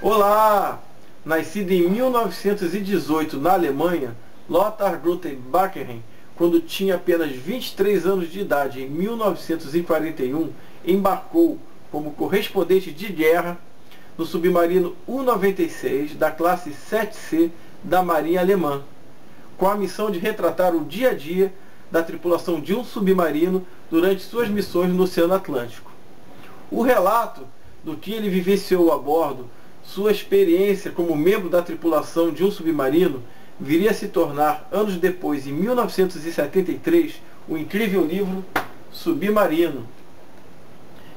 Olá! Nascido em 1918 na Alemanha, Lothar Gunther Bachem, quando tinha apenas 23 anos de idade, em 1941, embarcou como correspondente de guerra no submarino U-96 da classe 7C da Marinha Alemã, com a missão de retratar o dia a dia da tripulação de um submarino durante suas missões no Oceano Atlântico. O relato do que ele vivenciou a bordo, sua experiência como membro da tripulação de um submarino, viria a se tornar, anos depois, em 1973, o incrível livro Submarino.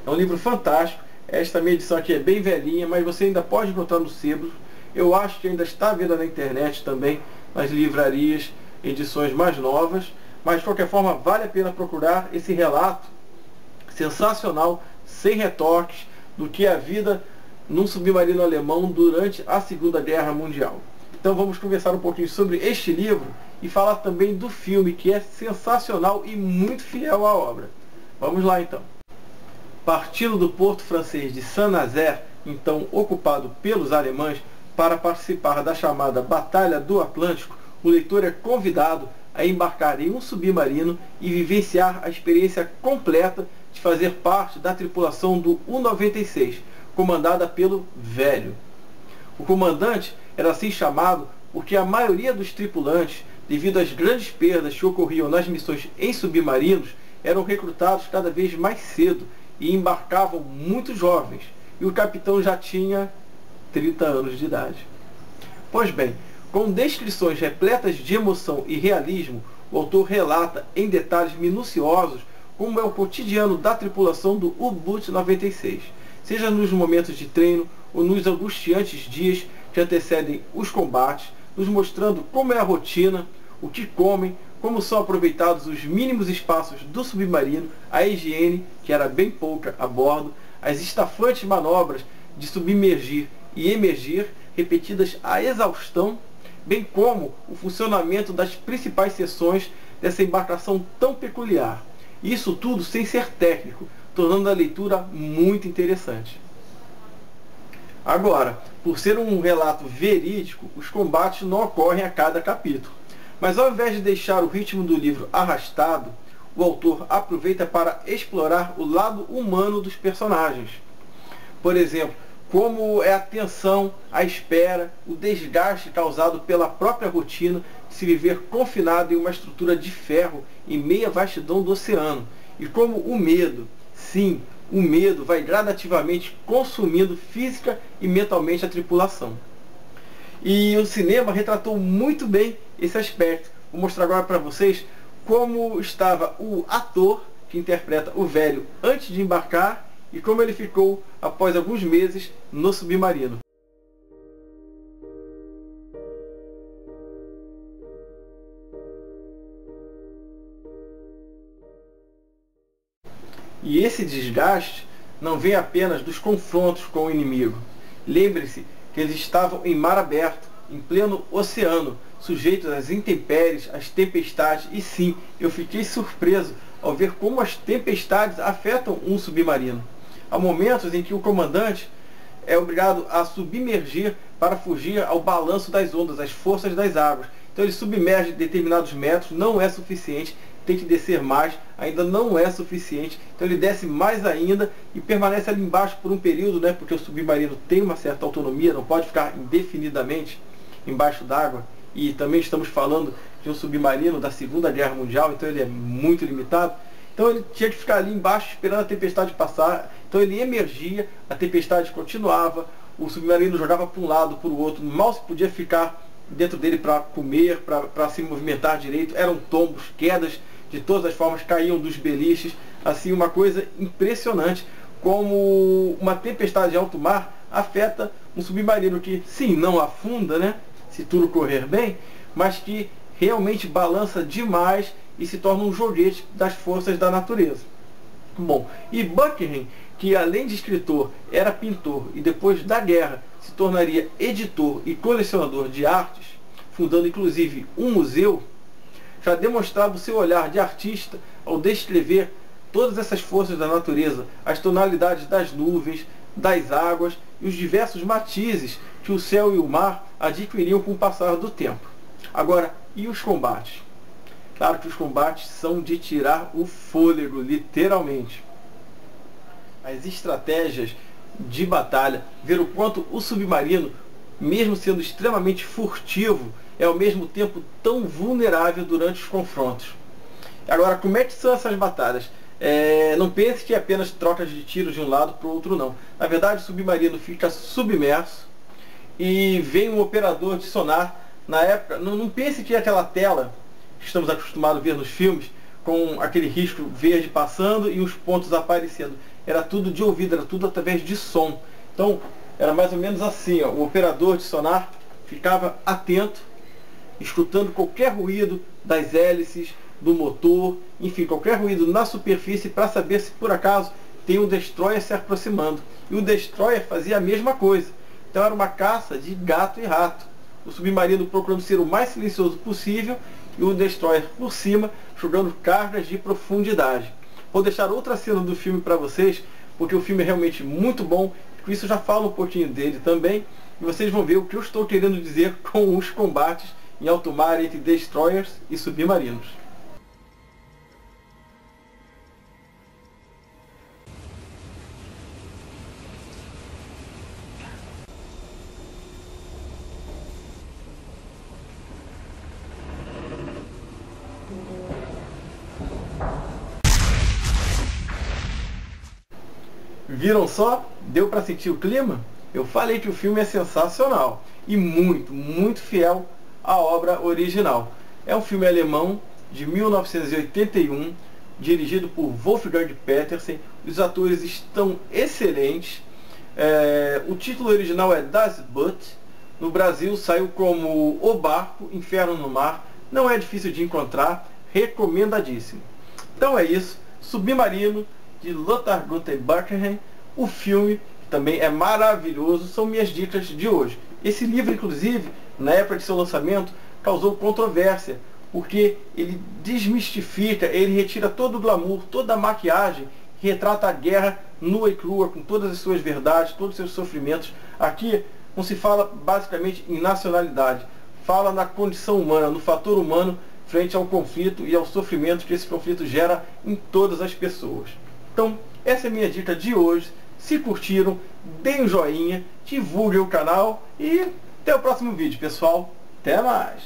É um livro fantástico. Esta minha edição aqui é bem velhinha, mas você ainda pode encontrar no sebo. Eu acho que ainda está à venda na internet também, nas livrarias, edições mais novas. Mas, de qualquer forma, vale a pena procurar esse relato sensacional, sem retoques, do que é a vida num submarino alemão durante a Segunda Guerra Mundial. Então vamos conversar um pouquinho sobre este livro e falar também do filme, que é sensacional e muito fiel à obra. Vamos lá então. Partindo do porto francês de Saint-Nazaire, então ocupado pelos alemães, para participar da chamada Batalha do Atlântico, o leitor é convidado a embarcar em um submarino e vivenciar a experiência completa de fazer parte da tripulação do U-96, comandada pelo Velho. O comandante era assim chamado porque a maioria dos tripulantes, devido às grandes perdas que ocorriam nas missões em submarinos, eram recrutados cada vez mais cedo e embarcavam muito jovens, e o capitão já tinha 30 anos de idade. Pois bem, com descrições repletas de emoção e realismo, o autor relata em detalhes minuciosos como é o cotidiano da tripulação do U-Boot 96, seja nos momentos de treino ou nos angustiantes dias que antecedem os combates, nos mostrando como é a rotina, o que comem, como são aproveitados os mínimos espaços do submarino, a higiene, que era bem pouca a bordo, as estafantes manobras de submergir e emergir, repetidas à exaustão, bem como o funcionamento das principais seções dessa embarcação tão peculiar. Isso tudo sem ser técnico, tornando a leitura muito interessante. Agora, por ser um relato verídico, os combates não ocorrem a cada capítulo. Mas ao invés de deixar o ritmo do livro arrastado, o autor aproveita para explorar o lado humano dos personagens. Por exemplo, como é a tensão, a espera, o desgaste causado pela própria rotina de se viver confinado em uma estrutura de ferro em meia vastidão do oceano, e como o medo, sim, o medo vai gradativamente consumindo física e mentalmente a tripulação. E o cinema retratou muito bem esse aspecto. Vou mostrar agora para vocês como estava o ator que interpreta o Velho antes de embarcar e como ele ficou após alguns meses no submarino. E esse desgaste não vem apenas dos confrontos com o inimigo. Lembre-se que eles estavam em mar aberto, em pleno oceano, sujeitos às intempéries, às tempestades, e sim, eu fiquei surpreso ao ver como as tempestades afetam um submarino. Há momentos em que o comandante é obrigado a submergir para fugir ao balanço das ondas, às forças das águas. Então ele submerge determinados metros, não é suficiente, tem que descer mais, ainda não é suficiente. Então ele desce mais ainda e permanece ali embaixo por um período, né, porque o submarino tem uma certa autonomia, não pode ficar indefinidamente embaixo d'água. E também estamos falando de um submarino da Segunda Guerra Mundial, então ele é muito limitado. Então ele tinha que ficar ali embaixo esperando a tempestade passar. Então ele emergia, a tempestade continuava, o submarino jogava para um lado, para o outro, mal se podia ficar dentro dele para comer, para se movimentar direito. Eram tombos, quedas, de todas as formas, caíam dos beliches. Assim, uma coisa impressionante, como uma tempestade de alto mar afeta um submarino que, sim, não afunda, né, se tudo correr bem, mas que realmente balança demais e se torna um joguete das forças da natureza. Bom, e Bachem, que além de escritor, era pintor e depois da guerra se tornaria editor e colecionador de artes, fundando inclusive um museu, já demonstrava o seu olhar de artista ao descrever todas essas forças da natureza, as tonalidades das nuvens, das águas e os diversos matizes que o céu e o mar adquiriam com o passar do tempo. Agora, e os combates? Claro que os combates são de tirar o fôlego, literalmente. As estratégias de batalha, ver o quanto o submarino, mesmo sendo extremamente furtivo, é ao mesmo tempo tão vulnerável durante os confrontos. Agora, como é que são essas batalhas? Não pense que é apenas trocas de tiros de um lado para o outro, não. Na verdade, o submarino fica submerso e vem um operador de sonar. Na época, não pense que é aquela tela que estamos acostumados a ver nos filmes, com aquele risco verde passando e os pontos aparecendo. Era tudo de ouvido, era tudo através de som. Então, era mais ou menos assim, ó. O operador de sonar ficava atento, escutando qualquer ruído das hélices, do motor, enfim, qualquer ruído na superfície para saber se por acaso tem um destroyer se aproximando. E o destroyer fazia a mesma coisa. Então era uma caça de gato e rato. O submarino procurando ser o mais silencioso possível e o destroyer por cima jogando cargas de profundidade. Vou deixar outra cena do filme para vocês, porque o filme é realmente muito bom. Com isso eu já falo um pouquinho dele também. E vocês vão ver o que eu estou querendo dizer com os combates em alto mar entre destroyers e submarinos. Viram só? Deu para sentir o clima? Eu falei que o filme é sensacional e muito, muito fiel à obra original. É um filme alemão de 1981, dirigido por Wolfgang Petersen. Os atores estão excelentes. O título original é Das Boot. No Brasil saiu como O Barco, Inferno no Mar. Não é difícil de encontrar, recomendadíssimo. Então é isso, Submarino, de Lothar Gunther Buckingham. O filme também é maravilhoso, são minhas dicas de hoje. Esse livro, inclusive, na época de seu lançamento, causou controvérsia, porque ele desmistifica, ele retira todo o glamour, toda a maquiagem, que retrata a guerra nua e crua, com todas as suas verdades, todos os seus sofrimentos. Aqui não se fala basicamente em nacionalidade, fala na condição humana, no fator humano frente ao conflito e ao sofrimento que esse conflito gera em todas as pessoas. Então, essa é a minha dica de hoje. Se curtiram, deem um joinha, divulguem o canal e até o próximo vídeo, pessoal. Até mais!